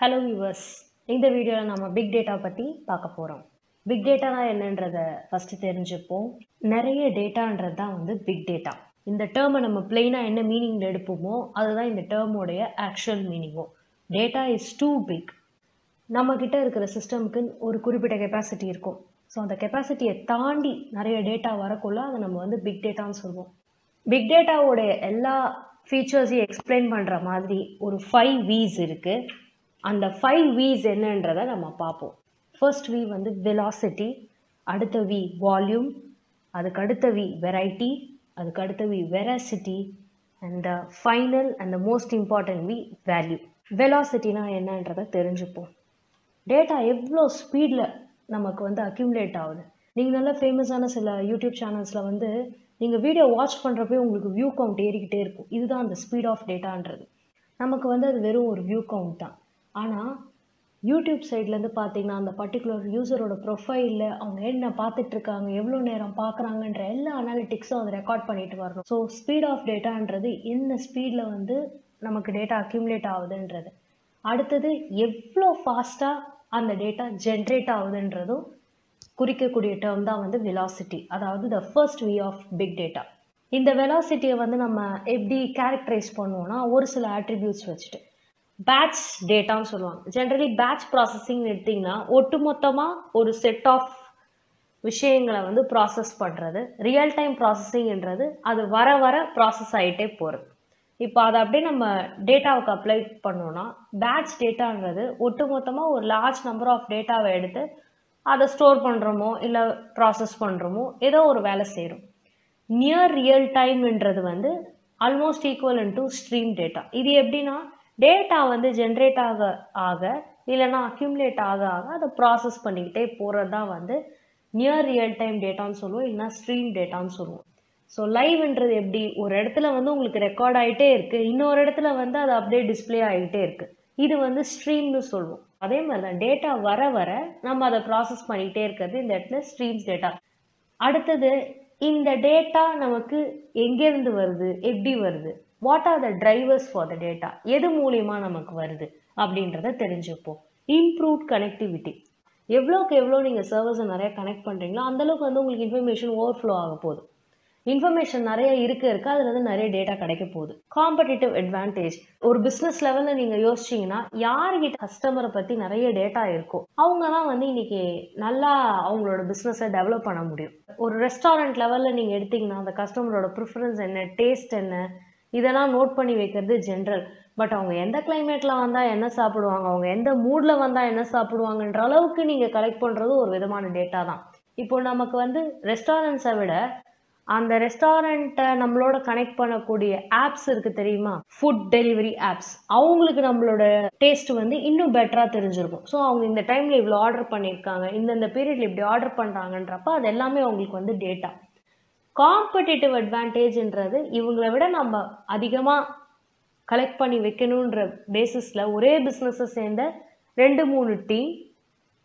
Hello viewers, இந்த வீடியோவில் நம்ம பிக் டேட்டா பற்றி பார்க்க போகிறோம். பிக் டேட்டானா என்னன்றதை ஃபஸ்ட்டு தெரிஞ்சுப்போம். நிறைய டேட்டான்றது தான் பிக் டேட்டா. இந்த டேர்மை நம்ம பிளெயினாக என்ன மீனிங்கில் எடுப்போமோ அதுதான் இந்த டேர்மோடைய ஆக்சுவல் மீனிங்கோ. Data is too big. நம்மக்கிட்ட இருக்கிற சிஸ்டமுக்கு ஒரு குறிப்பிட்ட கெப்பாசிட்டி இருக்கும். ஸோ அந்த கெப்பாசிட்டியை தாண்டி நிறைய டேட்டா வரக்குள்ள அதை நம்ம பிக் டேட்டான்னு சொல்லுவோம். பிக் டேட்டாவோடைய எல்லா ஃபீச்சர்ஸையும் எக்ஸ்பிளைன் பண்ணுற மாதிரி ஒரு 5 V's இருக்குது. அந்த 5 V's என்னன்றதை நம்ம பார்ப்போம். ஃபர்ஸ்ட் V வெலாசிட்டி, அடுத்த V வால்யூம், அதுக்கு அடுத்த V வெரைட்டி, அதுக்கு அடுத்த V veracity, and final and most important V value. வெலாசிட்டினா என்னன்றதை தெரிஞ்சுப்போம். டேட்டா எவ்வளோ ஸ்பீடில் நமக்கு அக்யூமுலேட் ஆகுது. நீங்கள் நல்ல ஃபேமஸான சில யூடியூப் சேனல்ஸில் நீங்கள் வீடியோ வாட்ச் பண்ணுறப்பே உங்களுக்கு வியூ கவுண்ட் ஏறிக்கிட்டே இருக்கும். இதுதான் அந்த ஸ்பீட் ஆஃப் டேட்டான்றது. நமக்கு அது வெறும் ஒரு வியூ கவுண்ட் தான். ஆனால் யூடியூப் சைட்லேருந்து பார்த்தீங்கன்னா அந்த பர்டிகுலர் யூசரோட ப்ரொஃபைலில் அவங்க என்ன பார்த்துட்ருக்காங்க, எவ்வளோ நேரம் பார்க்குறாங்கன்ற எல்லா அனாலிட்டிக்ஸும் அதை ரெக்கார்ட் பண்ணிட்டு வரணும். ஸோ ஸ்பீட் ஆஃப் டேட்டான்றது என்ன ஸ்பீடில் நமக்கு டேட்டா அக்யூமுலேட் ஆகுதுன்றது. அடுத்தது எவ்வளோ ஃபாஸ்ட்டாக அந்த டேட்டா ஜென்ரேட் ஆகுதுன்றதும் குறிக்கக்கூடிய டேர்ம் தான் வெலாசிட்டி. அதாவது the first V of big data. இந்த வெலாசிட்டியை நம்ம எப்படி கேரக்டரைஸ் பண்ணுவோம்னா ஒரு சில ஆட்ரிபியூட்ஸ் வச்சுட்டு பேட்ச் டேட்டான்னு சொல்லுவாங்க. ஜென்ரலி பேட்ச் ப்ராசஸிங் எடுத்திங்கன்னா ஒட்டுமொத்தமாக ஒரு செட் ஆஃப் விஷயங்களை ப்ராசஸ் பண்ணுறது. ரியல் டைம் ப்ராசஸிங்ன்றது அது வர வர ப்ராசஸ் ஆகிட்டே போகிறது. இப்போ அதை அப்படியே நம்ம டேட்டாவுக்கு அப்ளை பண்ணோன்னா பேட்ச் டேட்டான்றது ஒட்டுமொத்தமாக ஒரு லார்ஜ் நம்பர் ஆஃப் டேட்டாவை எடுத்து அதை ஸ்டோர் பண்ணுறோமோ இல்லை ப்ராசஸ் பண்ணுறோமோ ஏதோ ஒரு வேலை செய்கிறோம். நியர் ரியல் டைம்ன்றது almost equal to stream data. இது எப்படின்னா டேட்டா ஜென்ரேட் ஆக ஆக இல்லைன்னா அக்யூமுலேட் ஆக ஆக அதை ப்ராசஸ் பண்ணிக்கிட்டே போகிறது தான் நியர் ரியல் டைம் டேட்டான்னு சொல்லுவோம், இல்லைன்னா ஸ்ட்ரீம் டேட்டான்னு சொல்லுவோம். ஸோ லைவ்ன்றது எப்படி ஒரு இடத்துல உங்களுக்கு ரெக்கார்ட் ஆகிட்டே இருக்குது, இன்னொரு இடத்துல அது அப்படியே டிஸ்பிளே ஆகிட்டே இருக்குது. இது ஸ்ட்ரீம்னு சொல்லுவோம். அதே மாதிரி தான் டேட்டா வர வர நம்ம அதை ப்ராசஸ் பண்ணிகிட்டே இருக்கிறது இந்த இடத்துல ஸ்ட்ரீம்ஸ் டேட்டா. அடுத்தது இந்த டேட்டா நமக்கு எங்கேருந்து வருது, எப்படி வருது, what are the drivers for the data, எது மூலியமா நமக்கு வருது அப்படின்றத தெரிஞ்சுப்போம். Improved connectivity. எவ்வளோக்கு எவ்வளோ நீங்கள் சர்வர்ஸை நிறைய கனெக்ட் பண்ணுறீங்களோ அந்தளவுக்கு உங்களுக்கு இன்ஃபர்மேஷன் ஓவர்ஃப்ளோ ஆக போகுது. இன்ஃபர்மேஷன் நிறைய இருக்க அதுல நிறைய டேட்டா கிடைக்க போகுது. Competitive advantage. ஒரு பிஸ்னஸ் லெவலில் நீங்கள் யோசிச்சிங்கன்னா யார்கிட்ட கஸ்டமரை பற்றி நிறைய டேட்டா இருக்கோ அவங்க தான் இன்னைக்கு நல்லா அவங்களோட பிஸ்னஸை டெவலப் பண்ண முடியும். ஒரு ரெஸ்டாரண்ட் லெவலில் நீங்கள் எடுத்தீங்கன்னா அந்த கஸ்டமரோட ப்ரிஃபரன்ஸ் என்ன, டேஸ்ட் என்ன, இதெல்லாம் நோட் பண்ணி வைக்கிறது ஜென்ரல். பட் அவங்க எந்த கிளைமேட்டில் வந்தால் என்ன சாப்பிடுவாங்க, அவங்க எந்த மூடில் வந்தால் என்ன சாப்பிடுவாங்கன்ற அளவுக்கு நீங்கள் கலெக்ட் பண்ணுறது ஒரு விதமான டேட்டா தான். இப்போ நமக்கு ரெஸ்டாரண்ட்ஸை விட அந்த ரெஸ்டாரண்ட்டை நம்மளோட கனெக்ட் பண்ணக்கூடிய ஆப்ஸ் இருக்குது தெரியுமா, ஃபுட் டெலிவரி ஆப்ஸ். அவங்களுக்கு நம்மளோட டேஸ்ட் இன்னும் பெட்டராக தெரிஞ்சிருக்கும். ஸோ அவங்க இந்த டைமில் இவ்வளோ ஆர்டர் பண்ணியிருக்காங்க, இந்தந்த பீரியடில் இப்படி ஆர்டர் பண்ணுறாங்கன்றப்ப அது எல்லாமே அவங்களுக்கு டேட்டா. காம்படிட்டிவ் அட்வான்டேஜ்ன்றது இவங்களை விட நம்ம அதிகமாக கலெக்ட் பண்ணி வைக்கணுன்ற பேசிஸில் ஒரே பிஸ்னஸை சேர்ந்த 2-3 டீம்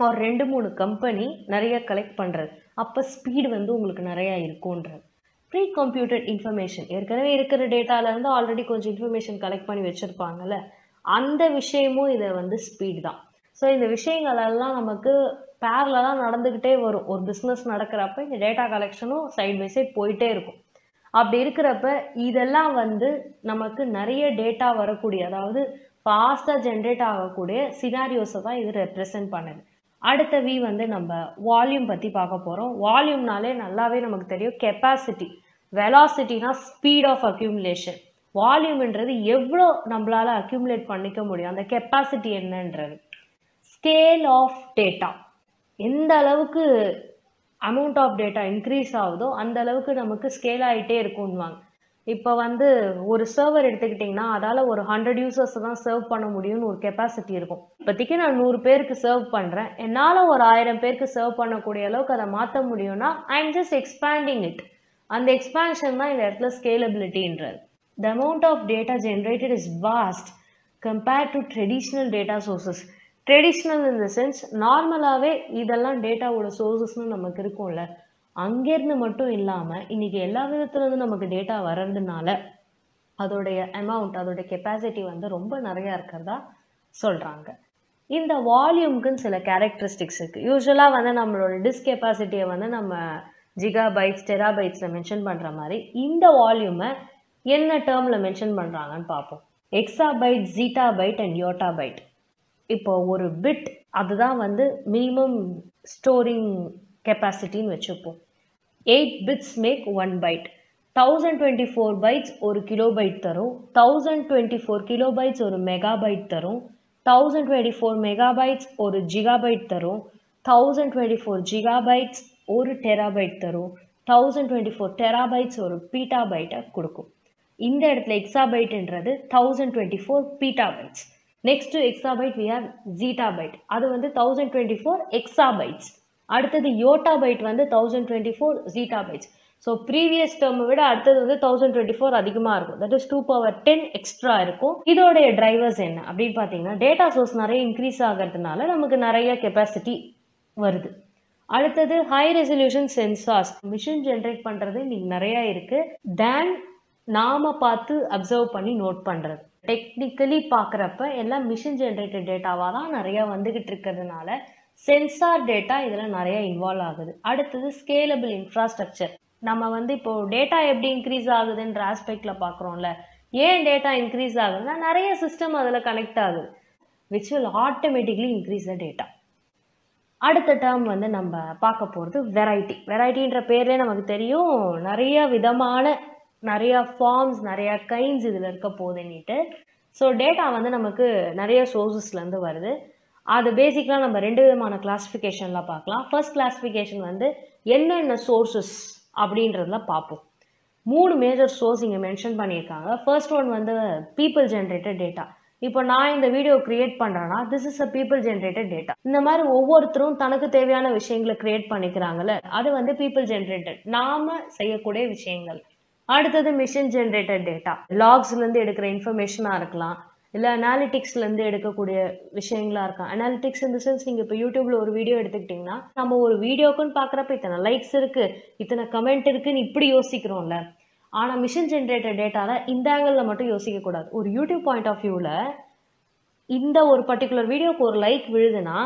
ஒரு 2-3 கம்பெனி நிறைய கலெக்ட் பண்ணுறது. அப்போ ஸ்பீடு உங்களுக்கு நிறையா இருக்கும்ன்றது. Pre computed information. ஏற்கனவே இருக்கிற டேட்டாலேருந்து ஆல்ரெடி கொஞ்சம் இன்ஃபர்மேஷன் கலெக்ட் பண்ணி வச்சுருப்பாங்கல்ல, அந்த விஷயமும் இதை ஸ்பீடு தான். ஸோ இந்த விஷயங்களெல்லாம் நமக்கு பேரலாக நடந்துக்கிட்டே வரும். ஒரு பிஸ்னஸ் நடக்கிறப்ப இந்த டேட்டா கலெக்ஷனும் சைட் பை சைட் போயிட்டே இருக்கும். அப்படி இருக்கிறப்ப இதெல்லாம் நமக்கு நிறைய டேட்டா வரக்கூடிய, அதாவது ஃபாஸ்ட்டாக ஜென்ரேட் ஆகக்கூடிய சினாரியோஸை தான் இது ரெப்ரசன்ட் பண்ணுது. அடுத்த V நம்ம வால்யூம் பற்றி பார்க்க போகிறோம். வால்யூம்னாலே நல்லாவே நமக்கு தெரியும் கெப்பாசிட்டி. வெலாசிட்டினா ஸ்பீட் ஆஃப் அக்யூமுலேஷன். வால்யூம்ன்றது எவ்வளோ நம்மளால் அக்யூமுலேட் பண்ணிக்க முடியும், அந்த கெப்பாசிட்டி என்னன்றது. Scale of data. எந்த அளவுக்கு அமௌண்ட் ஆஃப் டேட்டா இன்க்ரீஸ் ஆகுதோ அந்த அளவுக்கு நமக்கு ஸ்கேல் ஆகிட்டே இருக்கும்வாங்க. இப்போ ஒரு சர்வர் எடுத்துக்கிட்டிங்கன்னா அதால் ஒரு 100 யூசர்ஸ் தான் சர்வ் பண்ண முடியும்னு ஒரு கெப்பாசிட்டி இருக்கும். இப்போதைக்கு நான் 100 பேருக்கு சர்வ் பண்ணுறேன், என்னால் ஒரு 1000 பேருக்கு சர்வ் பண்ணக்கூடிய அளவுக்கு அதை மாற்ற முடியும்னா I am just expanding it. அந்த எக்ஸ்பேன்ஷன் தான் இந்த இடத்துல ஸ்கேலபிலிட்டின்றது. The amount of data generated is vast compared to traditional data sources. Traditional in the sense நார்மலாகவே இதெல்லாம் டேட்டாவோட சோர்சஸ்ன்னு நமக்கு இருக்கும்ல, அங்கேருந்து மட்டும் இல்லாமல் இன்றைக்கி எல்லா விதத்துலேருந்து நமக்கு டேட்டா வர்றதுனால அதோடைய அமௌண்ட், அதோடைய கெப்பாசிட்டி ரொம்ப நிறையா இருக்கிறதா சொல்கிறாங்க. இந்த வால்யூமுக்குன்னு சில கேரக்டரிஸ்டிக்ஸ் இருக்குது. யூஸ்வலாக வந்து நம்மளோட டிஸ்க் கெப்பாசிட்டியை வந்து நம்ம ஜிகாபைட்ஸ் டெராபைட்ஸில் மென்ஷன் பண்ணுற மாதிரி இந்த வால்யூமை என்ன டேர்மில் மென்ஷன் பண்ணுறாங்கன்னு பார்ப்போம். Exabyte, zettabyte and yottabyte. இப்போ ஒரு பிட் அதுதான் வந்து மினிமம் ஸ்டோரிங் கெப்பாசிட்டின்னு வச்சுப்போம். 8 bits மேக் 1 byte. 1024 bytes ஒரு கிலோபைட் தரும். 1024 கிலோபைட்ஸ் ஒரு மெகாபைட் தரும். 1024 மெகாபைட்ஸ் ஒரு ஜிகாபைட் தரும். 1024 ஜிகாபைட்ஸ் ஒரு டெராபைட் தரும். 1024 டெராபைட்ஸ் ஒரு பீட்டாபைட்டை கொடுக்கும். இந்த இடத்துல எக்ஸாபைட்ன்றது 1024 petabytes. Next to exabyte we have zettabyte. அது வந்து 1024 எக்ஸாபைட்ஸ். அடுத்தது யோட்டாபைட் வந்து 1024 zettabytes. ஸோ ப்ரீவியஸ் டேர்மை விட அடுத்தது வந்து 1024 அதிகமாக இருக்கும். தட் இஸ் 2^10 எக்ஸ்ட்ரா இருக்கும். இதோடைய டிரைவர்ஸ் என்ன அப்படின்னு பார்த்தீங்கன்னா, டேட்டா சோர்ஸ் நிறைய இன்க்ரீஸ் ஆகிறதுனால நமக்கு நிறைய கெப்பாசிட்டி வருது. அடுத்தது high resolution sensors. Machine generate பண்ணுறது இன்னைக்கு நிறையா இருக்குது தேன் நாம பார்த்து அப்சர்வ் பண்ணி நோட் பண்ணுறது. டெக்னிக்கலி பார்க்குறப்ப எல்லாம் மிஷின் ஜென்ரேட்டட் டேட்டாவாக தான் நிறையா வந்துக்கிட்டு இருக்கிறதுனால சென்சார் டேட்டா இதில் நிறைய இன்வால்வ் ஆகுது. அடுத்தது ஸ்கேலபிள் இன்ஃப்ராஸ்ட்ரக்சர். நம்ம வந்து இப்போ டேட்டா எப்படி இன்க்ரீஸ் ஆகுதுன்ற ஆஸ்பெக்டில் பார்க்குறோம்ல. ஏன் டேட்டா இன்க்ரீஸ் ஆகுதுன்னா நிறைய சிஸ்டம் அதில் கனெக்ட் ஆகுது, which will automatically increase the data. அடுத்த டேர்ம் வந்து நம்ம பார்க்க போகிறது வெரைட்டி. வெரைட்டின்ற பேர்லேயே நமக்கு தெரியும், நிறைய விதமான நிறைய ஃபார்ம்ஸ் நிறைய கைண்ட்ஸ் இதில் இருக்க போகுதுன்னுட்டு. ஸோ டேட்டா வந்து நமக்கு நிறைய சோர்ஸஸ்லேருந்து வருது. அது பேசிக்கலாக நம்ம 2 விதமான கிளாஸிஃபிகேஷனில் பார்க்கலாம். ஃபர்ஸ்ட் கிளாஸிஃபிகேஷன் வந்து என்னென்ன சோர்ஸஸ் அப்படின்றதுல பார்ப்போம். 3 மேஜர் சோர்ஸ் இங்கே மென்ஷன் பண்ணியிருக்காங்க. ஃபர்ஸ்ட் ஒன் வந்து பீப்புள் ஜென்ரேட்டட் டேட்டா. இப்போ நான் இந்த வீடியோ கிரியேட் பண்ணுறேன்னா this is a people generated data. இந்த மாதிரி ஒவ்வொருத்தரும் தனக்கு தேவையான விஷயங்களை கிரியேட் பண்ணிக்கிறாங்கல்ல, அது வந்து பீப்புள் ஜென்ரேட்டட், நாம செய்யக்கூடிய விஷயங்கள். அடுத்தது மிஷின் ஜென்ரேட்டட் டேட்டா. லாக்ஸ்லேருந்து எடுக்கிற இன்ஃபர்மேஷனாக இருக்கலாம், இல்லை அனாலிட்டிக்ஸ்லேருந்து எடுக்கக்கூடிய விஷயங்களா இருக்கலாம். அனாலிட்டிக்ஸ் இந்த சென்ஸ் நீங்கள் இப்போ யூடியூப்ல ஒரு வீடியோ எடுத்துக்கிட்டிங்கன்னா நம்ம ஒரு வீடியோக்குன்னு பார்க்குறப்ப இத்தனை லைக்ஸ் இருக்குது, இத்தனை கமெண்ட் இருக்குன்னு இப்படி யோசிக்கிறோம்ல. ஆனால் மிஷின் ஜென்ரேட்டட் டேட்டாவில் இந்த ஆங்கிளில் மட்டும் யோசிக்கக்கூடாது. ஒரு யூடியூப் பாயிண்ட் ஆஃப் வியூவில் இந்த ஒரு பர்டிகுலர் வீடியோக்கு ஒரு லைக் விழுதுன்னா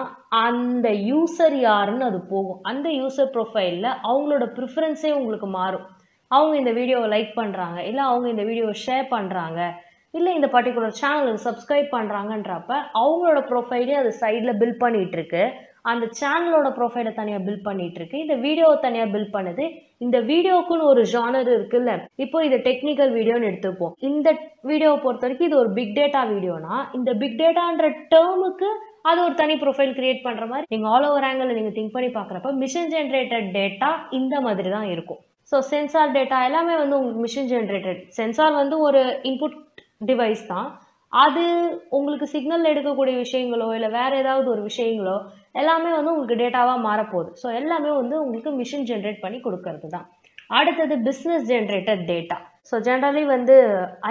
அந்த யூசர் யாருன்னு அது போகும். அந்த யூசர் ப்ரொஃபைலில் அவங்களோட ப்ரிஃபரன்ஸே உங்களுக்கு மாறும். அவங்க இந்த வீடியோவை லைக் பண்ணுறாங்க, இல்லை அவங்க இந்த வீடியோவை ஷேர் பண்ணுறாங்க, இல்லை இந்த பர்டிகுலர் சேனலுக்கு சப்ஸ்கிரைப் பண்ணுறாங்கன்றப்ப அவங்களோட ப்ரொஃபைலே அது சைடில் பில்ட் பண்ணிகிட்டு இருக்கு. அந்த சேனலோட ப்ரொஃபைலை தனியாக பில்ட் பண்ணிட்டு இருக்கு, இந்த வீடியோவை தனியாக பில்ட் பண்ணுது. இந்த வீடியோக்குன்னு ஒரு ஜானர் இருக்குல்ல. இப்போ இது டெக்னிக்கல் வீடியோன்னு எடுத்துப்போம். இந்த வீடியோவை பொறுத்த வரைக்கும் இது ஒரு பிக் டேட்டா வீடியோனா இந்த பிக் டேட்டான்ற டேர்முக்கு அது ஒரு தனி ப்ரொஃபைல் கிரியேட் பண்ணுற மாதிரி நீங்கள் ஆல் ஓவர் ஆங்கிள் நீங்கள் திங்க் பண்ணி பார்க்குறப்ப மிஷின் ஜென்ரேட்டட் டேட்டா இந்த மாதிரி தான் இருக்கும். ஸோ சென்சார் டேட்டா எல்லாமே வந்து உங்களுக்கு மிஷின் ஜென்ரேட்டட். சென்சார் வந்து ஒரு இன்புட் டிவைஸ் தான். அது உங்களுக்கு சிக்னல் எடுக்கக்கூடிய விஷயங்களோ இல்லை வேற ஏதாவது ஒரு விஷயங்களோ எல்லாமே வந்து உங்களுக்கு டேட்டாவாக மாறப்போகுது. ஸோ எல்லாமே வந்து உங்களுக்கு மிஷின் ஜென்ரேட் பண்ணி கொடுக்கறது தான். அடுத்தது business generated data. So generally வந்து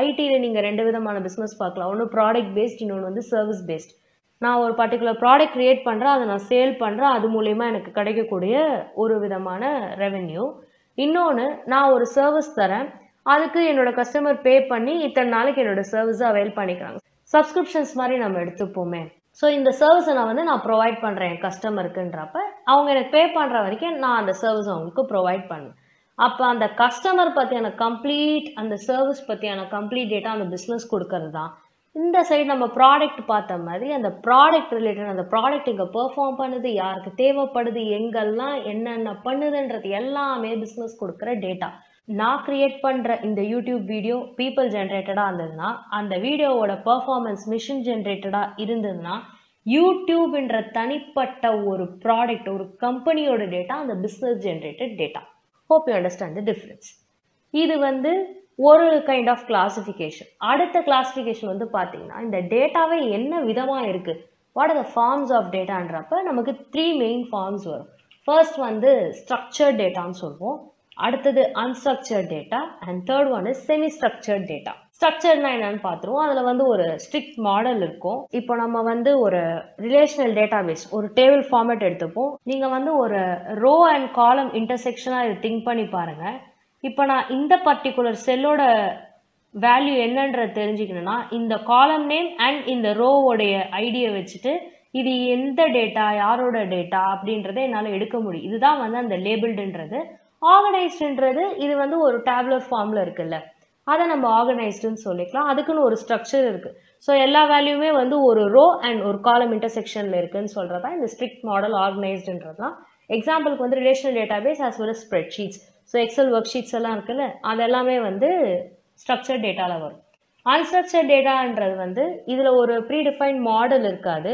ஐடியில் நீங்கள் 2 விதமான பிஸ்னஸ் பார்க்கலாம். ஒன்று ப்ராடக்ட் பேஸ்ட், இன்னொன்று வந்து சர்வீஸ் பேஸ்ட். நான் ஒரு பர்டிகுலர் ப்ராடக்ட் கிரியேட் பண்ணுறேன், அதை நான் சேல் பண்ணுறேன், அது மூலயமா எனக்கு கிடைக்கக்கூடிய ஒரு விதமான ரெவென்யூ. இன்னொன்று நான் ஒரு சர்வீஸ் தரேன், அதுக்கு என்னோட கஸ்டமர் பே பண்ணி இத்தனை நாளைக்கு என்னோட சர்வீஸை அவைல் பண்ணிக்கிறாங்க. சப்ஸ்கிரிப்ஷன்ஸ் மாதிரி நம்ம எடுத்துப்போமே. ஸோ இந்த சர்வீஸை நான் ப்ரொவைட் பண்ணுறேன் என் கஸ்டமருக்குன்றப்ப அவங்க எனக்கு பே பண்ணுற வரைக்கும் நான் அந்த சர்வீஸ் அவங்களுக்கு ப்ரொவைட் பண்ணுவேன். அப்போ அந்த கஸ்டமர் பற்றியான கம்ப்ளீட், அந்த சர்வீஸ் பற்றியான கம்ப்ளீட் டேட்டா அந்த பிஸ்னஸ் கொடுக்கறது தான். இந்த சைடு நம்ம ப்ராடக்ட் பார்த்த மாதிரி அந்த ப்ராடக்ட் ரிலேட்டட், அந்த ப்ராடக்ட் இங்கே பெர்ஃபார்ம் பண்ணுது, யாருக்கு தேவைப்படுது, எங்கெல்லாம் என்னென்ன பண்ணுதுன்றது எல்லாமே பிஸ்னஸ் கொடுக்குற டேட்டா. நான் கிரியேட் பண்ணுற இந்த யூடியூப் வீடியோ பீப்புள் ஜென்ரேட்டடாக இருந்ததுன்னா, அந்த வீடியோவோட பெர்ஃபார்மன்ஸ் மிஷின் ஜென்ரேட்டடாக இருந்ததுன்னா, யூடியூப்ன்ற தனிப்பட்ட ஒரு ப்ராடக்ட், ஒரு கம்பெனியோட டேட்டா அந்த business generated data. Hope you understand the difference. இது வந்து ஒரு கைண்ட் ஆஃப் கிளாசிஃபிகேஷன். அடுத்த கிளாசிஃபிகேஷன் வந்து பார்த்தீங்கன்னா, இந்த டேட்டாவே என்ன விதமாக இருக்குது, what are the forms of டேட்டான்றப்ப நமக்கு 3 மெயின் ஃபார்ம்ஸ் வரும். ஃபர்ஸ்ட் வந்து ஸ்ட்ரக்சர்ட் டேட்டான்னு சொல்லுவோம், அடுத்தது unstructured data, and third one is semi structured data. ஸ்ட்ரக்சர்ட்னா என்னன்னு பார்த்துருவோம். அதில் வந்து ஒரு ஸ்ட்ரிக்ட் மாடல் இருக்கும். இப்போ நம்ம வந்து ஒரு ரிலேஷனல் டேட்டாபேஸ், ஒரு டேபிள் ஃபார்மேட் எடுத்துப்போம். நீங்கள் வந்து ஒரு ரோ அண்ட் காலம் இன்டர்செக்ஷனாக இது திங்க் பண்ணி பாருங்கள். இப்போ நான் இந்த பர்டிகுலர் செல்லோட வேல்யூ என்னன்றது தெரிஞ்சுக்கணும்னா இந்த காலம் நேம் அண்ட் இந்த ரோவோடைய ஐடியை வச்சுட்டு இது எந்த டேட்டா, யாரோட டேட்டா அப்படின்றத என்னால் எடுக்க முடியும். இதுதான் வந்து அந்த லேபிள்டுன்றது. ஆர்கனைஸ்டுன்றது இது வந்து ஒரு டேப்லர் ஃபார்மில் இருக்குல்ல, அதை நம்ம ஆர்கனைஸ்டுன்னு சொல்லிக்கலாம். அதுக்குன்னு ஒரு ஸ்ட்ரக்சர் இருக்குது. ஸோ எல்லா வேல்யூமே வந்து ஒரு ரோ அண்ட் ஒரு காலம் இன்டர்செக்ஷனில் இருக்குன்னு சொல்கிறதா இந்த ஸ்ட்ரிக்ட் மாடல் ஆர்கனைஸ்டுன்றதுலாம். எக்ஸாம்பிளுக்கு வந்து relational database as well as spreadsheets. So Excel worksheets எல்லாம் இருக்குல்ல, அதெல்லாமே வந்து ஸ்ட்ரக்சர் டேட்டாவில் வரும். அன்ஸ்ட்ரக்சர்ட் டேட்டான்றது வந்து இதில் ஒரு ப்ரீடிஃபைன்ட் மாடல் இருக்காது,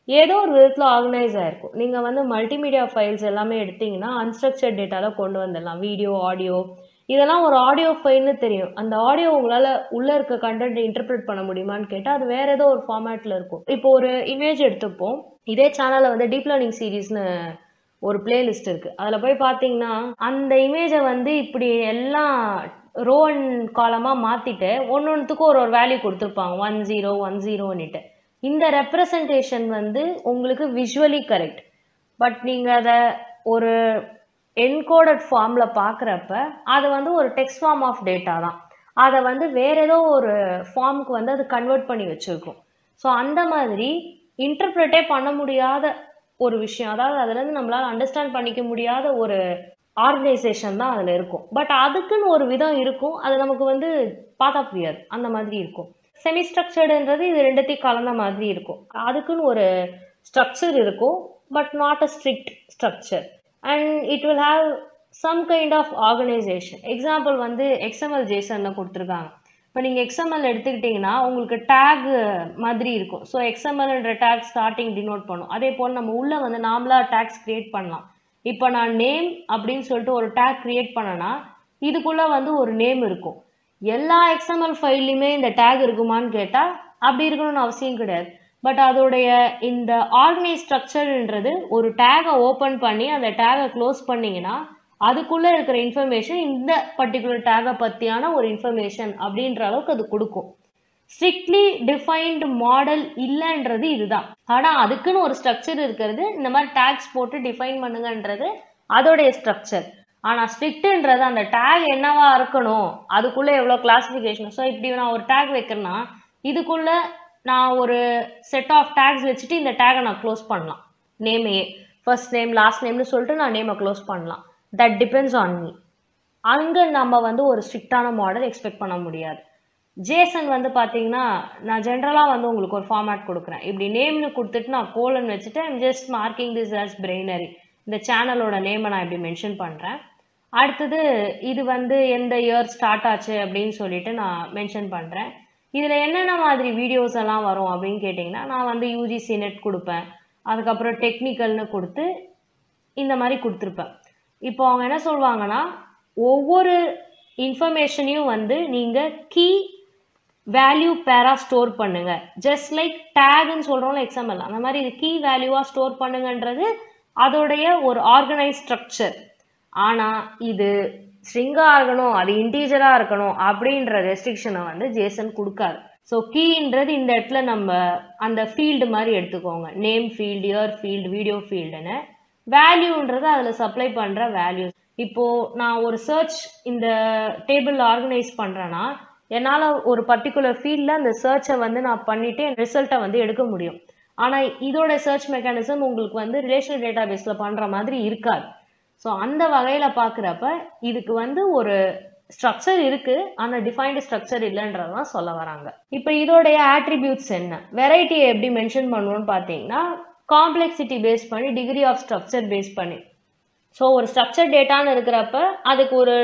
ஏதோ ஒரு விதத்தில் ஆர்கனைஸ் ஆகிருக்கும். நீங்கள் வந்து மல்டிமீடியா ஃபைல்ஸ் எல்லாமே எடுத்தீங்கன்னா அன்ஸ்ட்ரக்சர்ட் டேட்டாவில் கொண்டு வந்துடலாம். வீடியோ, ஆடியோ, இதெல்லாம் ஒரு ஆடியோ ஃபைல்னு தெரியும். அந்த ஆடியோ உங்களால் உள்ளே இருக்க கண்டென்ட் இன்டர்பிரேட் பண்ண முடியுமான்னு கேட்டால் அது வேறு ஏதோ ஒரு ஃபார்மேட்டில் இருக்கும். இப்போ ஒரு இமேஜ் எடுத்துப்போம். இதே சேனலில் வந்து டீப் லேர்னிங் சீரீஸ்னு ஒரு பிளேலிஸ்ட் இருக்குது. அதில் போய் பார்த்தீங்கன்னா அந்த இமேஜை வந்து இப்படி எல்லாம் ரோ அண்ட் காலமாக மாற்றிட்டு ஒன்றுத்துக்கும் ஒரு வேல்யூ கொடுத்துருப்பாங்க, 10 10ன்னுட்டு. இந்த ரெப்ரசன்டேஷன் வந்து உங்களுக்கு விஷுவலி கரெக்ட். பட் நீங்கள் அதை ஒரு என்கோடட் ஃபார்மில் பார்க்குறப்ப அது வந்து ஒரு டெக்ஸ்ட் ஃபார்ம் ஆஃப் டேட்டா தான். அதை வந்து வேற ஏதோ ஒரு ஃபார்முக்கு வந்து அது கன்வெர்ட் பண்ணி வச்சுருக்கும். ஸோ அந்த மாதிரி இன்டர்பிரட்டே பண்ண முடியாத ஒரு விஷயம், அதாவது அதுலேருந்து நம்மளால் அண்டர்ஸ்டாண்ட் பண்ணிக்க முடியாத ஒரு ஆர்கனைசேஷன் தான் அதில் இருக்கும். பட் அதுக்குன்னு ஒரு விதம் இருக்கும், அது நமக்கு வந்து பார்த்தா புரியாது, அந்த மாதிரி இருக்கும். செமி ஸ்ட்ரக்சர்டுன்றது இது ரெண்டுத்தையும் கலந்த மாதிரி இருக்கும். அதுக்குன்னு ஒரு ஸ்ட்ரக்சர் இருக்கும், but not a strict structure. And it will have some kind of organisation. Example வந்து XML JSON கொடுத்துருக்காங்க. இப்போ நீங்கள் XML எடுத்துக்கிட்டிங்கன்னா உங்களுக்கு டேக் மாதிரி இருக்கும். ஸோ XMLன்ற டேக் ஸ்டார்டிங் டினோட் பண்ணும். அதே போல் நம்ம உள்ளே வந்து நாமளாக டேக்ஸ் க்ரியேட் பண்ணலாம். இப்போ நான் நேம் அப்படின்னு சொல்லிட்டு ஒரு டேக் க்ரியேட் பண்ணேன்னா இதுக்குள்ளே வந்து ஒரு நேம் இருக்கும். எல்லா XML ஃபைல்லையுமே இந்த டேக் இருக்குமான்னு கேட்டால் அப்படி இருக்கணும்னு அவசியம் கிடையாது. பட் அதோடைய இந்த ஆர்கனைஸ் ஸ்ட்ரக்சர்ன்றது ஒரு டேகை ஓப்பன் பண்ணி அந்த டேகை க்ளோஸ் பண்ணிங்கன்னா அதுக்குள்ளே இருக்கிற இன்ஃபர்மேஷன் இந்த பர்டிகுலர் டேகை பற்றியான ஒரு இன்ஃபர்மேஷன் அப்படின்ற அளவுக்கு அது கொடுக்கும். ஸ்ட்ரிக்ட்லி டிஃபைன்டு மாடல் இல்லைன்றது இதுதான். ஆனால் அதுக்குன்னு ஒரு ஸ்ட்ரக்சர் இருக்கிறது, இந்த மாதிரி டேக்ஸ் போட்டு டிஃபைன் பண்ணுங்கன்றது அதோடைய ஸ்ட்ரக்சர். ஆனால் ஸ்ட்ரிக்ட்ன்றது அந்த டேக் என்னவா இருக்கணும், அதுக்குள்ளே எவ்வளோ கிளாஸிஃபிகேஷன். ஸோ இப்படி நான் ஒரு டேக் வைக்கிறேன்னா இதுக்குள்ளே நான் ஒரு செட் ஆஃப் டேக்ஸ் வச்சுட்டு இந்த டேகை நான் க்ளோஸ் பண்ணலாம். நேமையே ஃபர்ஸ்ட் நேம் லாஸ்ட் நேம்னு சொல்லிட்டு நான் நேமை க்ளோஸ் பண்ணலாம். That depends on me. அங்கே நம்ம வந்து ஒரு ஸ்ட்ரிக்டான மாடல் எக்ஸ்பெக்ட் பண்ண முடியாது. ஜேசன் வந்து பார்த்தீங்கன்னா நான் ஜென்ரலாக வந்து உங்களுக்கு ஒரு ஃபார்மேட் கொடுக்குறேன். இப்படி நேம்னு கொடுத்துட்டு நான் கோலன் வச்சுட்டு I'm just marking this as primary. இந்த சேனலோட நேமை நான் இப்படி மென்ஷன் பண்ணுறேன். அடுத்தது இது வந்து எந்த இயர் ஸ்டார்ட் ஆச்சு அப்படின்னு சொல்லிட்டு நான் மென்ஷன் பண்ணுறேன். இதில் என்னென்ன மாதிரி வீடியோஸ் எல்லாம் வரும் அப்படின்னு கேட்டிங்கன்னா நான் வந்து UGC நெட் கொடுப்பேன், அதுக்கப்புறம் டெக்னிக்கல்னு கொடுத்து இந்த மாதிரி கொடுத்துருப்பேன். இப்போ அவங்க என்ன சொல்லுவாங்கன்னா ஒவ்வொரு இன்ஃபர்மேஷனையும் வந்து நீங்கள் கீ வேல்யூ பேரா ஸ்டோர் பண்ணுங்க. ஜஸ்ட் லைக் டேக்னு சொல்கிறோம்ல XML, அந்த மாதிரி இது கீ வேல்யூவாக ஸ்டோர் பண்ணுங்கன்றது அதோடைய ஒரு ஆர்கனைஸ் ஸ்ட்ரக்சர். ஆனால் இது ஸ்ட்ரிங்காக இருக்கணும், அது இன்டீஜராக இருக்கணும் அப்படின்ற ரெஸ்ட்ரிக்ஷனை வந்து ஜேசன் கொடுக்காது. ஸோ கீன்றது இந்த இடத்துல நம்ம அந்த ஃபீல்டு மாதிரி எடுத்துக்கோங்க, name field, year field, video ஃபீல்டுன்னு. வேல்யூன்றது அதில் சப்ளை பண்ணுற வேல்யூஸ். இப்போது நான் ஒரு சர்ச் இந்த டேபிளில் ஆர்கனைஸ் பண்ணுறேன்னா என்னால் ஒரு பர்டிகுலர் ஃபீல்டில் அந்த சர்ச்சை வந்து நான் பண்ணிவிட்டு என் ரிசல்ட்டை வந்து எடுக்க முடியும். ஆனால் இதோட சர்ச் மெக்கானிசம் உங்களுக்கு வந்து ரிலேஷனல் டேட்டாபேஸில் பண்ணுற மாதிரி இருக்காது. ஸோ அந்த வகையில் பார்க்குறப்ப இதுக்கு வந்து ஒரு ஸ்ட்ரக்சர் இருக்குது, ஆனால் டிஃபைன்டு ஸ்ட்ரக்சர் இல்லைன்றதான் சொல்ல வராங்க. இப்போ இதோடைய ஆட்ரிபியூட்ஸ் என்ன, வெரைட்டியை எப்படி மென்ஷன் பண்ணுவோன்னு பார்த்தீங்கன்னா காம்ப்ளெக்சிட்டி பேஸ் பண்ணி, டிகிரி ஆஃப் ஸ்ட்ரக்சர் பேஸ் பண்ணி. ஸோ ஒரு ஸ்ட்ரக்சர் டேட்டான்னு இருக்கிறப்ப அதுக்கு ஒரு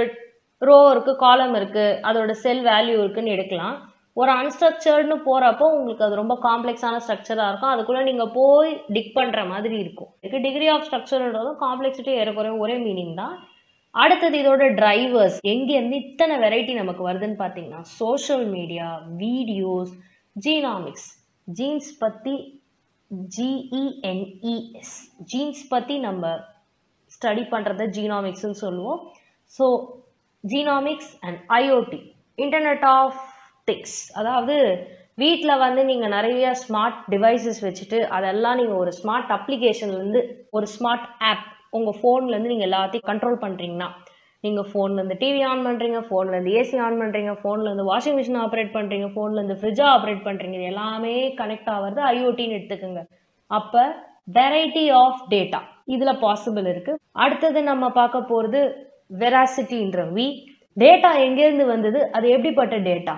ரோ இருக்குது, காலம் இருக்குது, அதோட செல் வேல்யூ இருக்குன்னு எடுக்கலாம். ஒரு அன்ஸ்ட்ரக்சர்டுன்னு போகிறப்போ உங்களுக்கு அது ரொம்ப காம்ப்ளெக்ஸான ஸ்ட்ரக்சராக இருக்கும், அதுக்குள்ளே நீங்கள் போய் டிக் பண்ணுற மாதிரி இருக்கும். இதுக்கு டிகிரி ஆஃப் ஸ்ட்ரக்சர்ன்றதும் காம்ப்ளெக்சிட்டி ஏறக்குறைய ஒரே மீனிங் தான். அடுத்தது இதோட டிரைவர்ஸ், எங்கேருந்து இத்தனை வெரைட்டி நமக்கு வருதுன்னு பார்த்தீங்கன்னா social media, videos, genomics. Genes பற்றி GENES, ஜீன்ஸ் பற்றி நம்ம ஸ்டடி பண்ணுறத ஜீனாமிக்ஸ்ன்னு சொல்லுவோம். So genomics and IoT, internet of things. அதாவது வீட்டில் வந்து நீங்கள் நிறைய ஸ்மார்ட் டிவைசஸ் வச்சுட்டு அதெல்லாம் நீங்கள் ஒரு ஸ்மார்ட் அப்ளிகேஷன்லேருந்து ஒரு ஸ்மார்ட் ஆப் உங்கள் ஃபோன்லேருந்து நீங்கள் எல்லாத்தையும் கண்ட்ரோல் பண்ணுறீங்கன்னா, நீங்கள் ஃபோன்லேருந்து டிவி ஆன் பண்ணுறீங்க, ஃபோன்லேருந்து AC ஆன் பண்ணுறீங்க, ஃபோன்லேருந்து வாஷிங் மிஷின் ஆப்ரேட் பண்ணுறீங்க, ஃபோன்லேருந்து ஃப்ரிட்ஜை ஆப்ரேட் பண்ணுறீங்க, இது எல்லாமே கனெக்ட் ஆகிறது IoTன்னு எடுத்துக்கோங்க. அப்போ வெரைட்டி ஆஃப் டேட்டா இதில் பாசிபிள் இருக்குது. அடுத்தது நம்ம பார்க்க போகிறது வெராசிட்டின்ற டேட்டா எங்கேருந்து வந்தது, அது எப்படிப்பட்ட டேட்டா,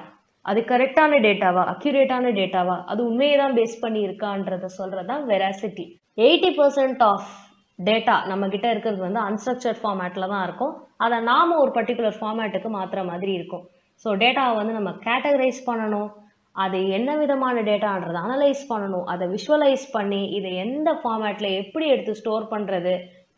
அது கரெக்டான டேட்டாவா, அக்யூரேட்டான டேட்டாவா, அது உண்மையை தான் பேஸ் பண்ணி இருக்கான்றத சொல்கிறது தான் வெராசிட்டி. 80% ஆஃப் டேட்டா நம்ம கிட்ட இருக்கிறது வந்து அன்ஸ்ட்ரக்சர்ட் ஃபார்மேட்டில் தான் இருக்கும். அதை நாம் ஒரு பர்டிகுலர் ஃபார்மேட்டுக்கு மாற்றுற மாதிரி இருக்கும். ஸோ டேட்டாவை வந்து நம்ம கேட்டகரைஸ் பண்ணணும், அது என்ன விதமான டேட்டான்றதை அனலைஸ் பண்ணணும், அதை விஷுவலைஸ் பண்ணி இதை எந்த ஃபார்மேட்டில் எப்படி எடுத்து ஸ்டோர் பண்ணுறது,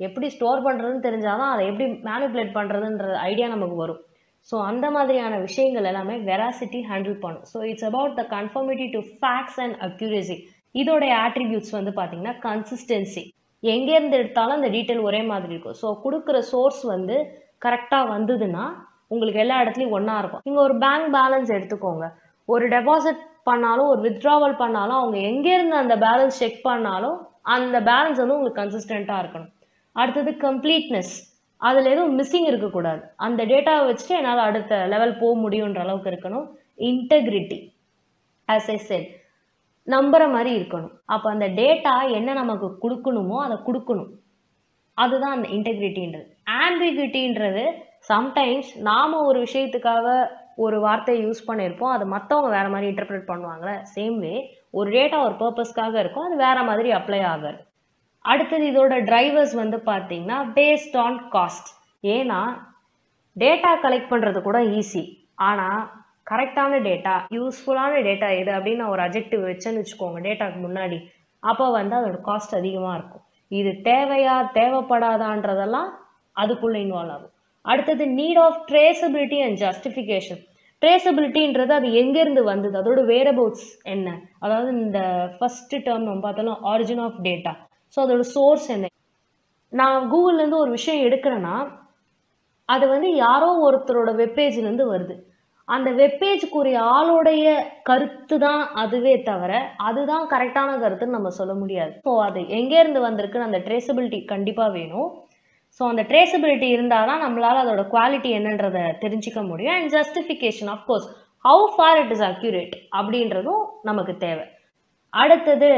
எப்படி ஸ்டோர் பண்ணுறதுன்னு தெரிஞ்சால் தான் அதை எப்படி மேனிப்புலேட் பண்ணுறதுன்ற ஐடியா நமக்கு வரும். ஸோ அந்த மாதிரியான விஷயங்கள் எல்லாமே வெராசிட்டி ஹேண்டில் பண்ணும். So it's about the conformity to facts and accuracy. இதோடைய ஆட்ரிபியூட்ஸ் வந்து பார்த்தீங்கன்னா கன்சிஸ்டன்சி, எங்கேருந்து எடுத்தாலும் அந்த டீட்டெயில் ஒரே மாதிரி இருக்கும். ஸோ கொடுக்குற சோர்ஸ் வந்து கரெக்டாக வந்ததுன்னா உங்களுக்கு எல்லா இடத்துலையும் ஒன்றா இருக்கும். நீங்கள் ஒரு பேங்க் பேலன்ஸ் எடுத்துக்கோங்க, ஒரு டெபாசிட் பண்ணாலும் ஒரு வித்ட்ராவல் பண்ணாலும் அவங்க எங்கேருந்து அந்த பேலன்ஸ் செக் பண்ணாலும் அந்த பேலன்ஸ் வந்து உங்களுக்கு கன்சிஸ்டண்ட்டாக இருக்கணும். அடுத்தது கம்ப்ளீட்னஸ், அதில் எதுவும் மிஸ்ஸிங் இருக்கக்கூடாது, அந்த டேட்டாவை வச்சுட்டு என்னால் அடுத்த லெவல் போக முடியுன்ற அளவுக்கு இருக்கணும். இன்டெகிரிட்டி, ஆஸ் ஐ செட், நம்புற மாதிரி இருக்கணும். அப்போ அந்த டேட்டா என்ன நமக்கு கொடுக்கணுமோ அதை கொடுக்கணும், அதுதான் அந்த இன்டெகிரிட்டின்றது. ஆம்பிகிட்டின்றது சம்டைம்ஸ் நாம் ஒரு விஷயத்துக்காக ஒரு வார்த்தையை யூஸ் பண்ணியிருப்போம், அது மற்றவங்க வேறு மாதிரி இன்டர்பிரேட் பண்ணுவாங்களே, சேம் வே ஒரு டேட்டா ஒரு பர்பஸ்க்காக இருக்கும், அது வேறு மாதிரி அப்ளை ஆகாது. அடுத்தது இதோட டிரைவர்ஸ் வந்து பார்த்தீங்கன்னா பேஸ்ட் ஆன் காஸ்ட். ஏன்னா டேட்டா கலெக்ட் பண்ணுறது கூட ஈஸி, ஆனால் கரெக்டான டேட்டா, யூஸ்ஃபுல்லான டேட்டா எது அப்படின்னு நான் ஒரு அட்ஜெக்டிவ் வச்சேன்னு வச்சுக்கோங்க டேட்டாக்கு முன்னாடி, அப்போ வந்து அதோட காஸ்ட் அதிகமாக இருக்கும். இது தேவையா தேவைப்படாதான்றதெல்லாம் அதுக்குள்ளே இன்வால்வ் ஆகும். அடுத்தது need of traceability and justification. ட்ரேசபிலிட்டின்றது அது எங்கேருந்து வந்தது, அதோட வேரபவுட்ஸ் என்ன, அதாவது இந்த ஃபர்ஸ்ட் டேர்ம் நம்ம பார்த்தாலும் ஆரிஜின் ஆஃப் டேட்டா. ஸோ அதோட சோர்ஸ் என்ன. நான் கூகுள்லேருந்து ஒரு விஷயம் எடுக்கிறேன்னா அது வந்து யாரோ ஒருத்தரோட வெப்பேஜ்லேருந்து வருது, அந்த வெப்பேஜுக்குரிய ஆளோடைய கருத்து தான் அதுவே தவிர அதுதான் கரெக்டான கருத்துன்னு நம்ம சொல்ல முடியாது. ஸோ அது எங்கேருந்து வந்திருக்குன்னு அந்த ட்ரேசபிலிட்டி கண்டிப்பாக வேணும். ஸோ அந்த ட்ரேசபிலிட்டி இருந்தால் தான் நம்மளால் அதோட குவாலிட்டி என்னன்றதை தெரிஞ்சிக்க முடியும். And justification, of course how for it is accurate அப்படின்றதும் நமக்கு தேவை. அடுத்தது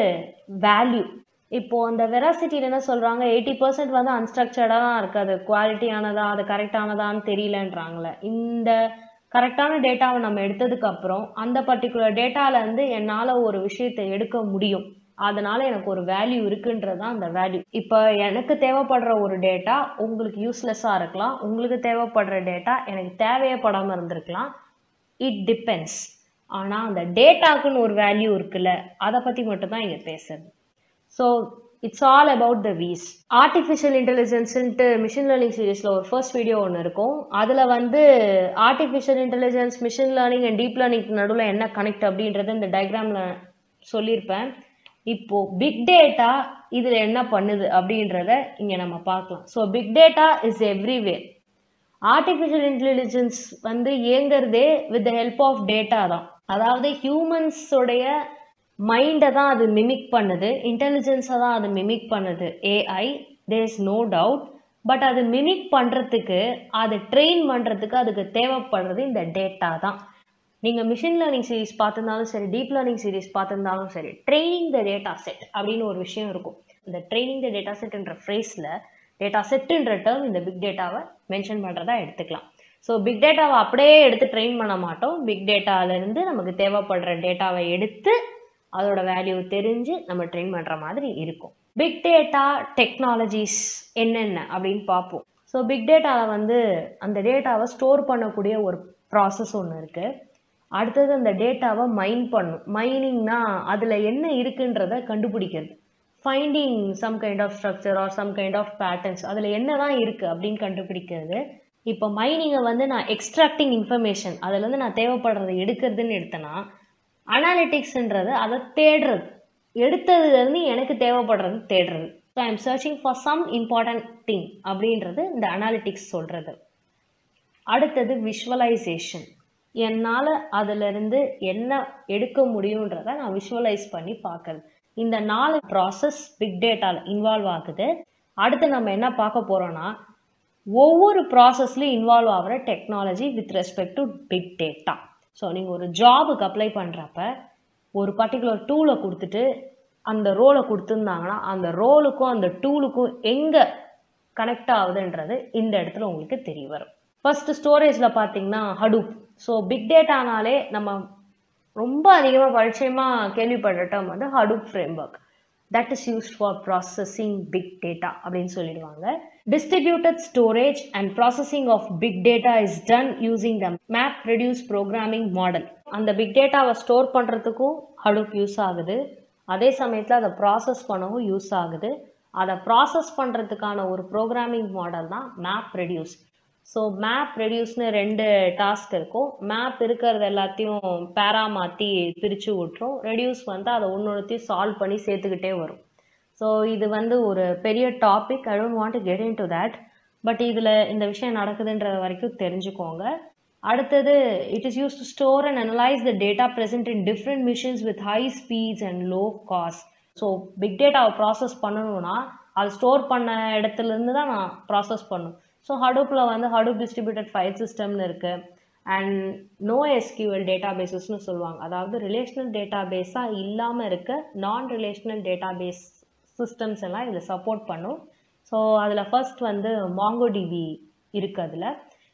வேல்யூ. இப்போது அந்த வெராசிட்டியில் என்ன சொல்கிறாங்க, 80% வந்து அன்ஸ்ட்ரக்சர்டாக தான் இருக்குது, அது குவாலிட்டியானதா அது கரெக்டானதான்னு தெரியலன்றாங்களே. இந்த கரெக்டான டேட்டாவை நம்ம எடுத்ததுக்கப்புறம் அந்த பர்டிகுலர் டேட்டாவிலேருந்து என்னால் ஒரு விஷயத்தை எடுக்க முடியும், அதனால் எனக்கு ஒரு வேல்யூ இருக்குன்றது தான் அந்த வேல்யூ. இப்போ எனக்கு தேவைப்படுற ஒரு டேட்டா உங்களுக்கு யூஸ்லெஸ்ஸாக இருக்கலாம், உங்களுக்கு தேவைப்படுற டேட்டா எனக்கு தேவையப்படாமல் இருந்திருக்கலாம், இட் டிபெண்ட்ஸ். ஆனால் அந்த டேட்டாக்குன்னு ஒரு வேல்யூ இருக்குல்ல, அதை பற்றி மட்டும்தான் இங்கே பேசுறது. So it's all about the Vs. Artificial இன்டெலிஜென்ஸுன்ட்டு மிஷின் லேர்னிங் சீரீஸில் ஒரு ஃபர்ஸ்ட் வீடியோ ஒன்று இருக்கும், அதில் வந்து artificial intelligence, machine learning and deep learning நடுவில் என்ன கனெக்ட் அப்படின்றத இந்த டயக்ராமில் சொல்லியிருப்பேன். இப்போது பிக் டேட்டா இதில் என்ன பண்ணுது அப்படின்றத இங்கே நம்ம பார்க்கலாம். So big data is everywhere. Artificial intelligence வந்து இயங்குறதே with the help of data தான், அதாவது ஹியூமன்ஸோடைய மைண்டை தான் அது மிமிக் பண்ணுது, இன்டெலிஜென்ஸை தான் அது மிமிக் பண்ணுது, AI, there is no doubt. But அது மிமிக் பண்ணுறதுக்கு, அது ட்ரெயின் பண்ணுறதுக்கு அதுக்கு தேவைப்படுறது இந்த டேட்டா தான். நீங்கள் மிஷின் லேர்னிங் சீரீஸ் பார்த்துருந்தாலும் சரி, டீப் லேர்னிங் சீரீஸ் பார்த்துருந்தாலும் சரி, ட்ரெயினிங் த டேட்டா செட் அப்படின்னு ஒரு விஷயம் இருக்கும். இந்த ட்ரெயினிங் த டேட்டா செட்ன்ற ஃப்ரேஸில் டேட்டா செட்டுன்ற டேர்ம் இந்த பிக் டேட்டாவை மென்ஷன் பண்ணுறதா எடுத்துக்கலாம். ஸோ பிக் டேட்டாவை அப்படியே எடுத்து ட்ரெயின் பண்ண மாட்டோம், பிக் டேட்டாவிலேருந்து நமக்கு தேவைப்படுற டேட்டாவை எடுத்து அதோட வேல்யூ தெரிஞ்சு நம்ம ட்ரெயின் பண்ணுற மாதிரி இருக்கும். பிக் டேட்டா டெக்னாலஜிஸ் என்னென்ன அப்படின்னு பார்ப்போம். ஸோ பிக் டேட்டாவில் வந்து அந்த டேட்டாவை ஸ்டோர் பண்ணக்கூடிய ஒரு ப்ராசஸ் ஒன்று இருக்குது. அடுத்தது அந்த டேட்டாவை மைன் பண்ணும். மைனிங்னா அதில் என்ன இருக்குன்றதை கண்டுபிடிக்கிறது, finding some kind of structure or some kind of patterns, அதில் என்ன தான் இருக்குது அப்படின்னு கண்டுபிடிக்கிறது. இப்போ மைனிங்கை வந்து நான் எக்ஸ்ட்ராக்டிங் இன்ஃபர்மேஷன், அதிலேருந்து நான் தேவைப்படுறதை எடுக்கிறதுன்னு எடுத்தேன்னா, அனாலிட்டிக்ஸ்ன்றது அதை தேடுறது, எடுத்ததுலேருந்து எனக்கு தேவைப்படுறது தேடுறது. So I am searching for some important thing அப்படின்றது இந்த அனாலிட்டிக்ஸ் சொல்கிறது. அடுத்தது விஷுவலைசேஷன், என்னால் அதிலிருந்து என்ன எடுக்க முடியுன்றதை நான் விஷுவலைஸ் பண்ணி பார்க்குறது. இந்த 4 ப்ராசஸ் பிக் டேட்டாவில் இன்வால்வ் ஆகுது. அடுத்து நம்ம என்ன பார்க்க போகிறோன்னா, ஒவ்வொரு ப்ராசஸ்லையும் இன்வால்வ் ஆகிற technology with respect to big data. So நீங்கள் ஒரு ஜாபுக்கு அப்ளை பண்ணுறப்ப ஒரு பர்டிகுலர் டூலை கொடுத்துட்டு அந்த ரோலை கொடுத்துருந்தாங்கன்னா அந்த ரோலுக்கும் அந்த டூலுக்கும் எங்கே கனெக்ட் ஆகுதுன்றது இந்த இடத்துல உங்களுக்கு தெரிய வரும். ஃபர்ஸ்ட் ஸ்டோரேஜில் பார்த்தீங்கன்னா ஹடூப். ஸோ பிக் டேட்டானாலே நம்ம ரொம்ப அதிகமாக பரிச்சயமாக கேள்விப்படுற டேர்ம் வந்து Hadoop frame work. that is used for processing big data அப்படின்னு சொல்லிடுவாங்க. Distributed storage and processing of big data is done using the MapReduce programming model. அந்த பிக் டேட்டாவை ஸ்டோர் பண்ணுறதுக்கும் Hadoop யூஸ் ஆகுது, அதே சமயத்தில் அதை ப்ராசஸ் பண்ணவும் யூஸ் ஆகுது. அதை ப்ராசஸ் பண்ணுறதுக்கான ஒரு ப்ரோக்ராமிங் மாடல் தான் MapReduce. ஸோ MapReduceன்னு 2 டாஸ்க் இருக்கும். மேப் இருக்கிறது எல்லாத்தையும் பேரா மாற்றி பிரித்து விட்டுரும். ரெடியூஸ் வந்து அதை ஒன்னொருத்தையும் சால்வ் பண்ணி சேர்த்துக்கிட்டே வரும். ஸோ இது வந்து ஒரு பெரிய topic. I don't want to get into that. But இதில் இந்த விஷயம் நடக்குதுன்ற வரைக்கும் தெரிஞ்சுக்கோங்க. அடுத்தது, it is use to store and analyse the data present in different machines with high speeds and low cost. So big டேட்டாவை process பண்ணணும்னா அது ஸ்டோர் பண்ண இடத்துலேருந்து தான் நான் ப்ராசஸ் பண்ணணும். ஸோ ஹடூப்பில் வந்து ஹடூப் டிஸ்ட்ரிபியூட்டட் ஃபைல் சிஸ்டம்னு இருக்குது. அண்ட் NoSQL டேட்டாபேஸஸ்னு சொல்லுவாங்க. அதாவது ரிலேஷனல் டேட்டாபேஸாக இல்லாமல் இருக்க நான் ரிலேஷனல் டேட்டாபேஸ் சிஸ்டம்ஸ் எல்லாம் இதில் சப்போர்ட் பண்ணும். ஸோ அதில் ஃபர்ஸ்ட் வந்து MongoDB இருக்குது. அதில்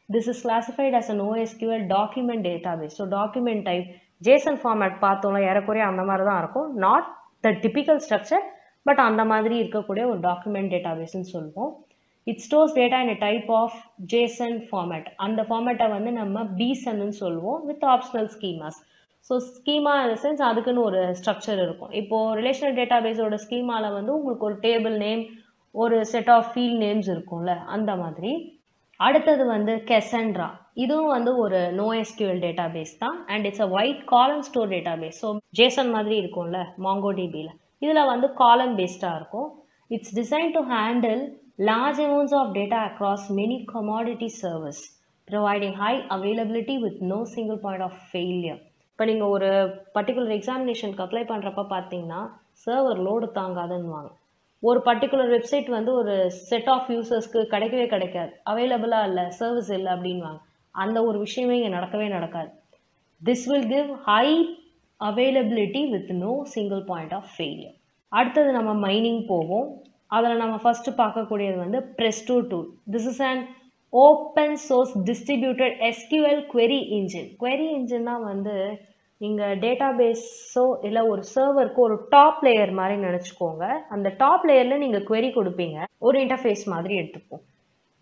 this is classified as a NoSQL document database. So document type JSON format பார்த்தோம்னா ஏறக்குறைய அந்த மாதிரி தான் இருக்கும். Not the typical structure, but அந்த மாதிரி இருக்கக்கூடிய ஒரு டாக்குமெண்ட் டேட்டாபேஸ்ன்னு சொல்லுவோம். It stores data in a type of JSON format. அந்த ஃபார்மேட்டை வந்து நம்ம BSONன்னு சொல்லுவோம் with optional schemas. So schema in the sense அதுக்குன்னு ஒரு ஸ்ட்ரக்சர் இருக்கும். இப்போது ரிலேஷனல் டேட்டாபேஸோட ஸ்கீமாவில் வந்து உங்களுக்கு ஒரு டேபிள் நேம், ஒரு செட் ஆஃப் ஃபீல்ட் நேம்ஸ் இருக்கும்ல, அந்த மாதிரி. அடுத்தது வந்து Cassandra. இதுவும் வந்து ஒரு NoSQL டேட்டாபேஸ் தான். அண்ட் இட்ஸ் அ ஒயிட் காலம் ஸ்டோர் டேட்டாபேஸ். ஸோ JSON மாதிரி இருக்கும்ல MongoDBயில், இதில் வந்து காலம் பேஸ்டாக இருக்கும். It's design to handle large amounts of data across many commodity servers, providing high availability with no single point of failure. இப்போ நீங்கள் ஒரு பர்டிகுலர் எக்ஸாமினேஷனுக்கு அப்ளை பண்ணுறப்ப பார்த்தீங்கன்னா சர்வர் லோடு தாங்காதுன்னுவாங்க. ஒரு பர்டிகுலர் வெப்சைட் வந்து ஒரு செட் ஆஃப் யூசர்ஸ்க்கு கிடைக்கவே கிடைக்காது, அவைலபிளாக இல்லை, சர்வீஸ் இல்லை அப்படின்வாங்க. அந்த ஒரு விஷயமே இங்கே நடக்கவே நடக்காது. This will give high availability with no single point of failure. அடுத்தது நம்ம மைனிங் போவோம். அதில் நம்ம ஃபஸ்ட்டு பார்க்கக்கூடியது வந்து Presto tool. This is an open source distributed SQL query engine. query engine தான் வந்து நீங்கள் டேட்டாபேஸோ இல்லை ஒரு சர்வருக்கு ஒரு டாப் லேயர் மாதிரி நினச்சிக்கோங்க. அந்த டாப் லேயரில் நீங்கள் query கொடுப்பீங்க, ஒரு இன்டர்ஃபேஸ் மாதிரி எடுத்துப்போம்.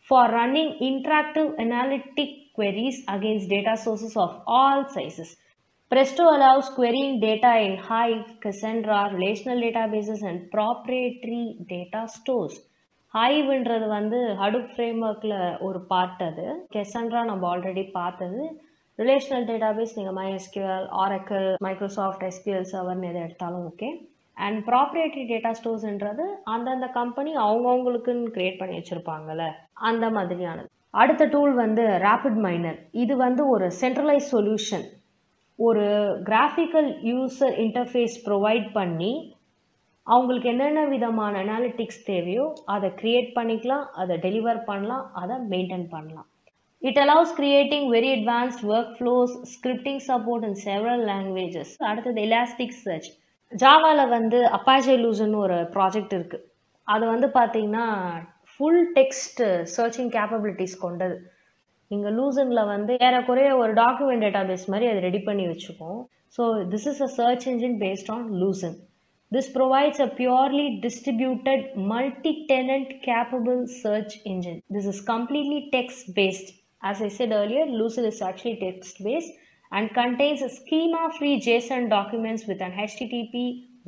For running interactive analytic queries against data sources of all sizes. Presto allows querying data in Hive, Cassandra, relational databases and proprietary data stores. Hiveன்றது வந்து Hadoop frameworkல ஒரு பார்ட். அது Cassandra நம்ம ஆல்ரெடி பார்த்தது. ரிலேஷனல் டேட்டாபேஸ் நீங்கள் MySQL, Oracle, Microsoft SQL Serverன்னு எதை எடுத்தாலும் okay. And ப்ராப்ரியேட்டரி data ஸ்டோர்ஸ்ன்றது அந்தந்த company அவங்கவுங்களுக்குன்னு create பண்ணி வச்சுருப்பாங்கல்ல, அந்த மாதிரியானது. அடுத்த டூல் வந்து RapidMiner. இது வந்து ஒரு சென்ட்ரலைஸ் சொல்யூஷன். ஒரு கிராஃபிக்கல் யூசர் இன்டர்ஃபேஸ் ப்ரொவைட் பண்ணி அவங்களுக்கு என்னென்ன விதமான அனாலிட்டிக்ஸ் தேவையோ அதை க்ரியேட் பண்ணிக்கலாம், அதை டெலிவர் பண்ணலாம், அதை மெயின்டைன் பண்ணலாம். It allows creating very advanced workflows, scripting support in several languages. அடுத்தது எலாஸ்டிக் சர்ச். ஜாவாவில் வந்து Apache Lucenன்னு ஒரு ப்ராஜெக்ட் இருக்குது. அது வந்து பார்த்தீங்கன்னா ஃபுல் டெக்ஸ்ட் சர்ச்சிங் கேப்பபிலிட்டிஸ் கொண்டது. நீங்கள் லூசனில் வந்து ஏறக்குறைய ஒரு டாக்குமெண்ட் டேட்டாபேஸ் மாதிரி அதை ரெடி பண்ணி வச்சுக்கோம். So this is a search engine based on Lucen. This provides a purely distributed multi-tenant capable search engine. This is completely text-based. As I said earlier, Lucen is actually text-based and contains a schema-free JSON documents with an HTTP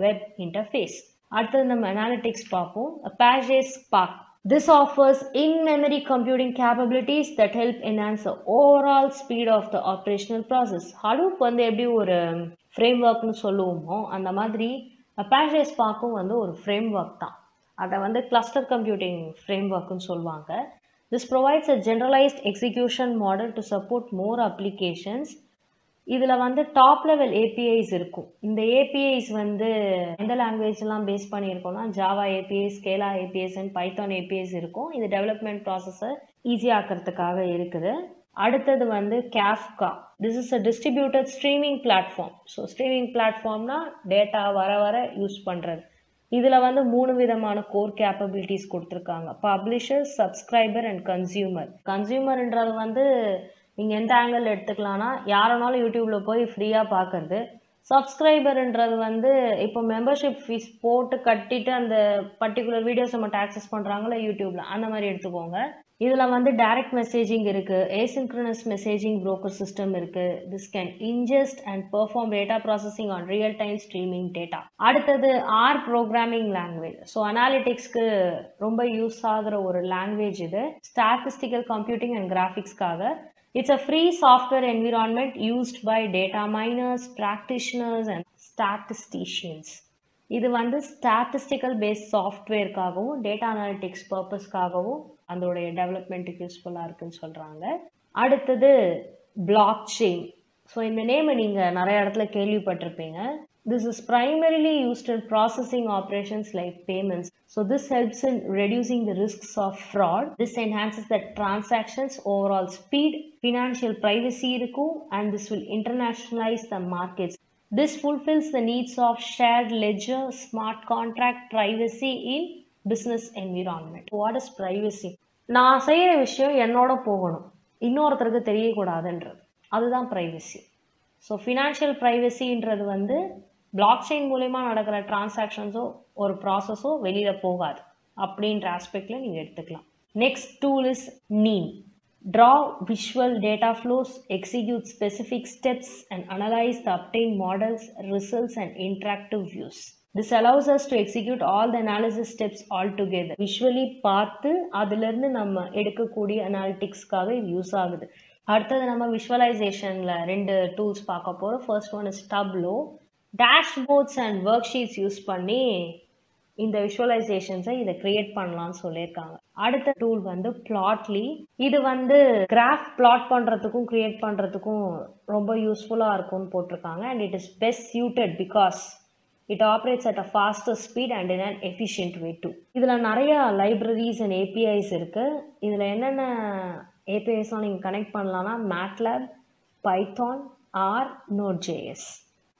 web interface. அடுத்தது நம்ம analytics பார்ப்போம். Apache Spark. This offers in-memory computing capabilities that help enhance the overall speed of the operational process. Hadoop வந்து எப்படி ஒரு ஃப்ரேம்ஒர்க்னு சொல்லுவோமோ அந்த மாதிரி Apache Sparkம் வந்து ஒரு ஃப்ரேம்ஒர்க் தான். அதை வந்து கிளஸ்டர் கம்ப்யூட்டிங் ஃப்ரேம்ஒர்க்னு சொல்லுவாங்க. This provides a generalized execution model to support more applications. இதில் வந்து டாப் லெவல் ஏபிஐஸ் இருக்கும். இந்த ஏபிஐஸ் வந்து எந்த லாங்குவேஜ்லாம் பேஸ் பண்ணியிருக்கோம்னா Java APIs, Scala APIs and Python APIs இருக்கும். இது டெவலப்மெண்ட் ப்ராசஸை ஈஸியாக ஆக்கிறதுக்காக இருக்குது. அடுத்தது வந்து Kafka. This is a distributed streaming platform. So streaming பிளாட்ஃபார்ம்னா டேட்டா வர வர யூஸ் பண்ணுறது. இதில் வந்து 3 விதமான கோர் கேப்பபிலிட்டிஸ் கொடுத்துருக்காங்க. Publisher, subscriber and consumer. கன்சியூமர்ன்றது வந்து நீங்கள் எந்த ஆங்கிள் எடுத்துக்கலாம்னா யாருனாலும் யூடியூப்பில் போய் ஃப்ரீயாக பார்க்குறது. சப்ஸ்கிரைபர்ன்றது வந்து இப்போ மெம்பர்ஷிப் ஃபீஸ் போட்டு கட்டிட்டு அந்த பர்டிகுலர் வீடியோஸை மட்டும் ஆக்சஸ் பண்ணுறாங்களா யூடியூப்பில், அந்த மாதிரி எடுத்துக்கோங்க. இதில் வந்து டைரக்ட் மெசேஜிங் இருக்குது, ஏசின்க்ரனஸ் மெசேஜிங் ப்ரோக்கர் சிஸ்டம் இருக்குது. This can ingest and perform data processing on real time streaming data. அடுத்தது ஆர் ப்ரோக்ராமிங் லாங்குவேஜ். ஸோ அனாலிட்டிக்ஸ்க்கு ரொம்ப யூஸ் ஆகிற ஒரு லாங்குவேஜ் இது. ஸ்டாட்டிஸ்டிக்கல் கம்ப்யூட்டிங் அண்ட் கிராஃபிக்ஸ்க்காக. It's a free software environment used by data miners, practitioners and statisticians. இது வந்து statistical paste சாஃப்ட்வேர்க்காகவும் data analytics பர்பஸ்க்காகவும் அதோடைய டெவலப்மெண்ட்டுக்கு யூஸ்ஃபுல்லாக இருக்குன்னு சொல்கிறாங்க. அடுத்தது பிளாக் செயின். ஸோ இந்த நேமை நீங்கள் நிறைய இடத்துல கேள்விப்பட்டிருப்பீங்க. This is primarily used in processing operations like payments. So this helps in reducing the risks of fraud. This enhances the transactions overall speed, financial privacy இருக்கும், and this will internationalize the markets. This fulfills the needs of shared ledger, smart contract, privacy in business environment. What is privacy? நான் செய்கிற விஷயம் என்னோட போகணும், இன்னொருத்தருக்கு தெரியக்கூடாதுன்றது, அதுதான் privacy. So financial ப்ரைவசின்றது வந்து block chain மூலயமா நடக்கிற டிரான்சாக்ஷன்ஸோ ஒரு ப்ராசஸோ வெளியில் போகாது அப்படின்ற ஆஸ்பெக்டில் நீங்கள் எடுத்துக்கலாம். Next tool is neem. Draw visual data flows, execute specific steps and analyze the obtained models, results and interactive views. This allows us to execute all the analysis steps all together. Visually பார்த்து அதிலிருந்து நம்ம எடுக்கக்கூடிய அனாலிட்டிக்ஸ்க்காக இது use ஆகுது. அடுத்தது நம்ம விஷுவலைசேஷனில் 2 tools பார்க்க போகிறோம். First one is Tableau. Dashboards and work sheets use பண்ணி இந்த விஷுவலைசேஷன்ஸை இதை கிரியேட் பண்ணலாம்னு சொல்லியிருக்காங்க. அடுத்த டூல் வந்து Plotly. இது வந்து கிராஃப் பிளாட் பண்ணுறதுக்கும் கிரியேட் பண்ணுறதுக்கும் ரொம்ப யூஸ்ஃபுல்லாக இருக்கும்னு போட்டிருக்காங்க. And it is best suited because it operates at a faster speed and in an efficient way too. இதில் நிறைய லைப்ரரிஸ் அண்ட் ஏபிஐஸ் இருக்குது. இதில் என்னென்ன ஏபிஐஸ்லாம் நீங்கள் கனெக்ட் பண்ணலாம்னா MATLAB, Python, R, Node.js.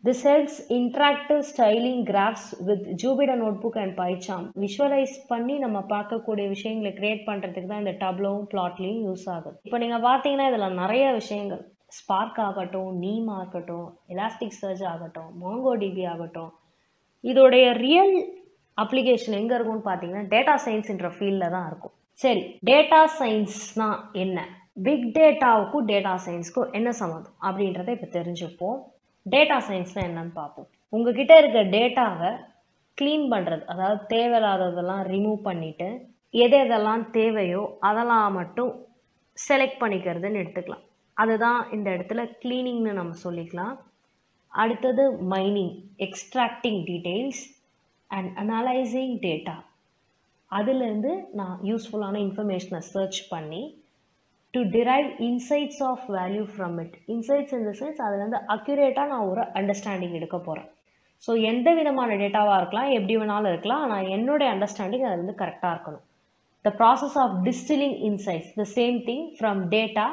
This helps interactive styling graphs with Jupyter Notebook and PyCharm. Visualise பண்ணி நம்ம பார்க்கக்கூடிய விஷயங்களை கிரியேட் பண்ணுறதுக்கு தான் இந்த டப்ளோவும் பிளாட்லையும் யூஸ் ஆகுது. இப்போ நீங்கள் பார்த்தீங்கன்னா இதில் நிறைய விஷயங்கள், ஸ்பார்க் ஆகட்டும், நீம் ஆகட்டும், எலாஸ்டிக் சர்ச் ஆகட்டும், MongoDB ஆகட்டும், இதோடைய ரியல் அப்ளிகேஷன் எங்கே இருக்கும்னு பார்த்தீங்கன்னா டேட்டா சயின்ஸ்ன்ற ஃபீல்டில் தான் இருக்கும். சரி, டேட்டா சயின்ஸ்னால் என்ன, பிக் டேட்டாவுக்கும் டேட்டா சயின்ஸ்க்கும் என்ன சம்மந்தம் அப்படின்றத இப்போ தெரிஞ்சுப்போம். டேட்டா சயின்ஸ்னால் என்னன்னு பார்ப்போம். உங்ககிட்ட இருக்க டேட்டாவை க்ளீன் பண்ணுறது, அதாவது தேவையில்லாததெல்லாம் ரிமூவ் பண்ணிவிட்டு எதெல்லாம் தேவையோ அதெல்லாம் மட்டும் செலக்ட் பண்ணிக்கிறதுன்னு எடுத்துக்கலாம். அதுதான் இந்த இடத்துல க்ளீனிங்னு நம்ம சொல்லிக்கலாம். அடுத்தது mining, extracting details and analysing data. அதுலேருந்து நான் யூஸ்ஃபுல்லான இன்ஃபர்மேஷனை சர்ச் பண்ணி to derive insights of value from it. Insights in the sense அதுலேருந்து அக்யூரேட்டாக நான் ஒரு அண்டர்ஸ்டாண்டிங் எடுக்க போகிறேன். ஸோ எந்த விதமான டேட்டாவாக இருக்கலாம், எப்படி வேணாலும் இருக்கலாம், ஆனால் என்னுடைய அண்டர்ஸ்டாண்டிங் அது வந்து கரெக்டாக இருக்கணும். The process of distilling insights, the same thing from data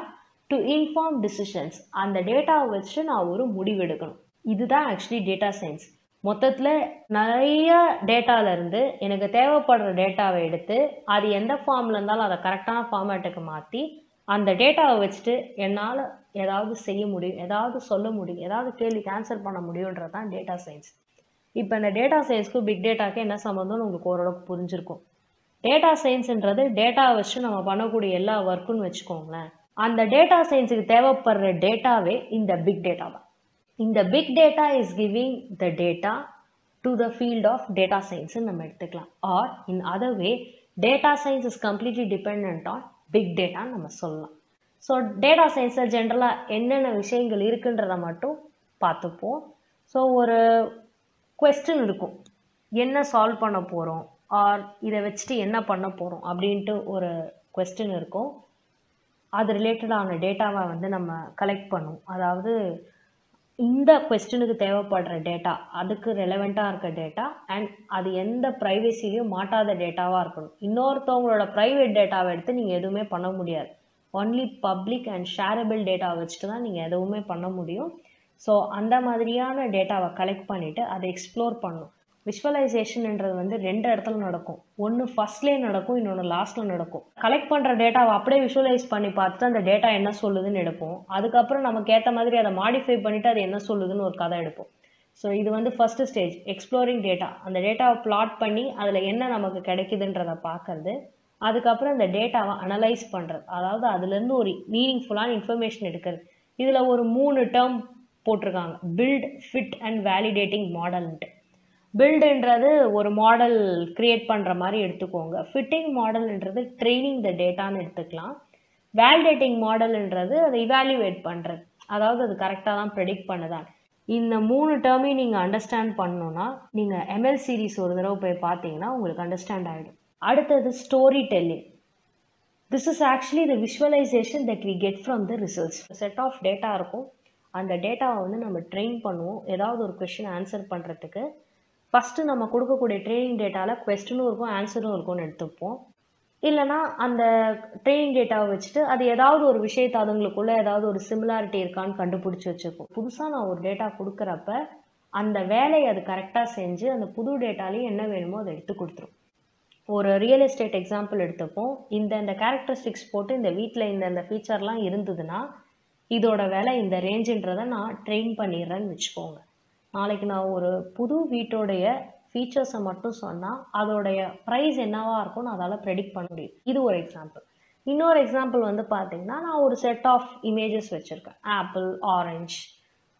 to inform decisions. அந்த டேட்டாவை வச்சு நான் ஒரு முடிவு எடுக்கணும். இதுதான் ஆக்சுவலி டேட்டா சயின்ஸ். மொத்தத்தில் நிறைய டேட்டாவிலேருந்து எனக்கு தேவைப்படுற டேட்டாவை எடுத்து அது எந்த ஃபார்மில் இருந்தாலும் அதை கரெக்டான ஃபார்மேட்டுக்கு மாற்றி அந்த டேட்டாவை வச்சுட்டு என்னால் ஏதாவது செய்ய முடியும், ஏதாவது சொல்ல முடியும், ஏதாவது கேள்விக்கு ஆன்சர் பண்ண முடியுன்றது தான் டேட்டா சயின்ஸ். இப்போ இந்த டேட்டா சயின்ஸ்க்கும் பிக் டேட்டாவுக்கு என்ன சம்மந்தம்னு உங்களுக்கு ஓரளவுக்கு புரிஞ்சிருக்கும். டேட்டா சயின்ஸ்ன்றது டேட்டாவை வச்சு நம்ம பண்ணக்கூடிய எல்லா ஒர்க்குன்னு வச்சுக்கோங்களேன். அந்த டேட்டா சயின்ஸுக்கு தேவைப்படுற டேட்டாவே இந்த பிக் டேட்டா தான். இந்த big data is giving the data to the field of data சயின்ஸ்ன்னு நம்ம எடுத்துக்கலாம். Or in other way data science is completely depend on big டேட்டான்னு நம்ம சொல்லலாம். ஸோ டேட்டா சயின்ஸில் ஜென்ரலாக என்னென்ன விஷயங்கள் இருக்குன்றதை மட்டும் பார்த்துப்போம். ஸோ ஒரு கொஸ்டின் இருக்கும், என்ன சால்வ் பண்ண போகிறோம் ஆர் இதை வச்சுட்டு என்ன பண்ண போகிறோம் அப்படின்ட்டு ஒரு கொஸ்டின் இருக்கும். அது ரிலேட்டடான டேட்டாவை வந்து நம்ம கலெக்ட் பண்ணுவோம். அதாவது இந்த கொஸ்டினுக்கு தேவைப்படுற டேட்டா, அதுக்கு ரெலவெண்ட்டாக இருக்க டேட்டா அண்ட் அது எந்த ப்ரைவேசிலையும் மாட்டாத டேட்டாவாக இருக்கணும். இன்னொருத்தவங்களோட ப்ரைவேட் டேட்டாவை எடுத்து நீங்கள் எதுவுமே பண்ண முடியாது. Only public and shareable data வச்சுட்டு தான் நீங்கள் எதுவுமே பண்ண முடியும். ஸோ அந்த மாதிரியான டேட்டாவை கலெக்ட் பண்ணிவிட்டு அதை எக்ஸ்ப்ளோர் பண்ணணும். விஷுவலைசேஷன்ன்றது வந்து 2 இடத்துல நடக்கும். ஒன்று ஃபர்ஸ்ட்லேயே நடக்கும், இன்னொன்று லாஸ்ட்டில் நடக்கும். கலெக்ட் பண்ணுற டேட்டாவை அப்படியே விஷுவலைஸ் பண்ணி பார்த்துட்டு அந்த டேட்டா என்ன சொல்லுதுன்னு எடுப்போம். அதுக்கப்புறம் நமக்கு ஏற்ற மாதிரி அதை மாடிஃபை பண்ணிவிட்டு அது என்ன சொல்லுதுன்னு ஒரு கதை எடுப்போம். ஸோ இது வந்து ஃபர்ஸ்ட் ஸ்டேஜ், எக்ஸ்ப்ளோரிங் டேட்டா. அந்த டேட்டாவை பிளாட் பண்ணி அதில் என்ன நமக்கு கிடைக்குதுன்றதை பார்க்கறது. அதுக்கப்புறம் இந்த டேட்டாவை அனலைஸ் பண்ணுறது, அதாவது அதுலேருந்து ஒரு மீனிங்ஃபுல்லான இன்ஃபர்மேஷன் எடுக்கிறது. இதில் ஒரு 3 டேர்ம் போட்டிருக்காங்க, பில்ட், ஃபிட் அண்ட் வேலிடேட்டிங் மாடல்ன்ட்டு. பில்டுன்றது ஒரு மாடல் கிரியேட் பண்ணுற மாதிரி எடுத்துக்கோங்க. ஃபிட்டிங் மாடல்ன்றது ட்ரெயினிங் த டேட்டான்னு எடுத்துக்கலாம். வேலிடேட்டிங் மாடல்ன்றது அதை இவாலுவேட் பண்ணுறது, அதாவது அது கரெக்டாக தான் ப்ரெடிக்ட் பண்ணுதான். இந்த 3 டேர்மையும் நீங்கள் அண்டர்ஸ்டாண்ட் பண்ணணுன்னா நீங்கள் எம்எல் சீரிஸ் ஒரு தடவை போய் பார்த்தீங்கன்னா உங்களுக்கு அண்டர்ஸ்டாண்ட் ஆகிடும். அடுத்தது storytelling. This is actually the visualisation that we get from the results. Set of data இருக்கும், அந்த டேட்டாவை வந்து நம்ம ட்ரெயின் பண்ணுவோம் ஏதாவது ஒரு கொஸ்டின் ஆன்சர் பண்ணுறதுக்கு. ஃபஸ்ட்டு நம்ம கொடுக்கக்கூடிய ட்ரெயினிங் டேட்டாவில் கொஸ்டினும் இருக்கும் ஆன்சரும் இருக்கும்னு எடுத்துப்போம். இல்லைனா அந்த ட்ரெயினிங் டேட்டாவை வச்சுட்டு அது ஏதாவது ஒரு விஷயத்தை அதுங்களுக்குள்ளே ஏதாவது ஒரு சிமிலாரிட்டி இருக்கான்னு கண்டுபிடிச்சி வச்சுருக்கோம். புதுசாக நான் ஒரு டேட்டா கொடுக்குறப்ப அந்த வேலையை அது கரெக்டாக செஞ்சு அந்த புது டேட்டாலையும் என்ன வேணுமோ அதை எடுத்து கொடுத்துரும். ஒரு ரியல் எஸ்டேட் எக்ஸாம்பிள் எடுத்துப்போம். இந்த கேரக்டரிஸ்டிக்ஸ் போட்டு இந்த வீட்டில் இந்த ஃபீச்சர்லாம் இருந்ததுன்னா இதோட வேலை இந்த ரேஞ்சுன்றதை நான் ட்ரெயின் பண்ணிடுறேன்னு வச்சுக்கோங்க. நாளைக்கு நான் ஒரு புது வீட்டோடைய ஃபீச்சர்ஸை மட்டும் சொன்னால் அதோடைய ப்ரைஸ் என்னவாக இருக்கும்னு அதால் ப்ரெடிக்ட் பண்ண முடியும். இது ஒரு எக்ஸாம்பிள். இன்னொரு எக்ஸாம்பிள் வந்து பார்த்தீங்கன்னா, நான் ஒரு செட் ஆஃப் இமேஜஸ் வச்சுருக்கேன், ஆப்பிள், ஆரஞ்ச்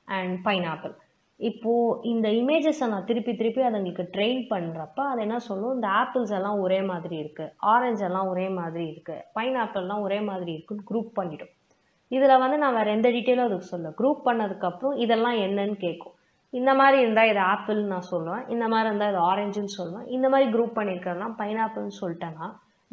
அண்ட் பைனாப்பிள். இப்போது இந்த இமேஜஸை நான் திருப்பி அதுங்களுக்கு ட்ரெயின் பண்ணுறப்ப அது என்ன சொல்லும், இந்த ஆப்பிள்ஸ் எல்லாம் ஒரே மாதிரி இருக்குது, ஆரஞ்ச் எல்லாம் ஒரே மாதிரி இருக்குது, பைனாப்பிள்லாம் ஒரே மாதிரி இருக்குன்னு குரூப் பண்ணிவிடும். இதில் வந்து நான் வேறு எந்த டீட்டெயிலும் அதுக்கு சொல்ல. குரூப் பண்ணதுக்கப்புறம் இதெல்லாம் என்னன்னு கேட்கும். இந்த மாதிரி இருந்தால் இது ஆப்பிள்னு நான் சொல்லுவேன், இந்த மாதிரி இருந்தால் இது ஆரஞ்சுன்னு சொல்லுவேன். இந்த மாதிரி குரூப் பண்ணியிருக்கிறதுலாம் பைனாப்பிள்னு சொல்லிட்டேன்னா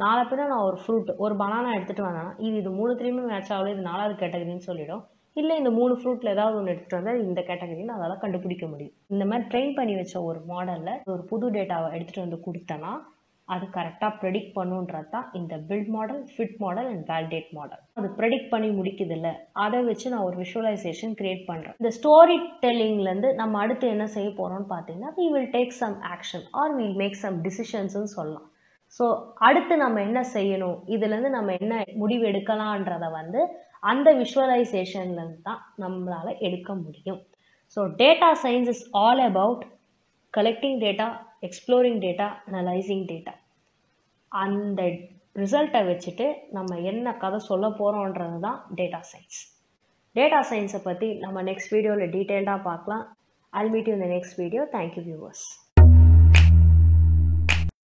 நாளை பின்ன நான் ஒரு ஃப்ரூட், ஒரு பனானா எடுத்துகிட்டு வந்தேன்னா இது 3 மேட்ச் ஆகல, இது 4வது கேட்டகரின்னு சொல்லிடும். இல்லை இந்த 3 ஃப்ரூட்டில் ஏதாவது ஒன்று எடுத்துகிட்டு வந்தால் இந்த கேட்டகரின்னு அதால் கண்டுபிடிக்க முடியும். இந்த மாதிரி ட்ரெயின் பண்ணி வச்ச ஒரு மாடலில் ஒரு புது டேட்டாவை எடுத்துகிட்டு வந்து கொடுத்தேன்னா அது கரெக்டாக ப்ரெடிக்ட் பண்ணுன்றது தான் இந்த build model, fit model and validate model. அது ப்ரெடிக்ட் பண்ணி முடிக்குது இல்லை, அதை வச்சு நான் ஒரு விஷுவலைசேஷன் கிரியேட் பண்ணுறேன். இந்த ஸ்டோரி டெல்லிங்லேருந்து நம்ம அடுத்து என்ன செய்ய போகிறோம்னு பார்த்தீங்கன்னா, we will take some action or we will make some decisions-னு சொல்லலாம். ஸோ அடுத்து நம்ம என்ன செய்யணும், இதுலேருந்து நம்ம என்ன முடிவு எடுக்கலான்றதை வந்து அந்த விஷுவலைசேஷன்லேருந்து தான் நம்மளால் எடுக்க முடியும். So data science is all about collecting data, exploring data, analysing data. அந்த ரிசல்ட்டை வச்சுட்டு நம்ம என்ன கதை சொல்ல போகிறோன்றது தான் டேட்டா சயின்ஸ். டேட்டா சயின்ஸை பற்றி நம்ம நெக்ஸ்ட் வீடியோவில் டீட்டெயில்டாக பார்க்கலாம். I'll meet you in the next video. Thank you, viewers.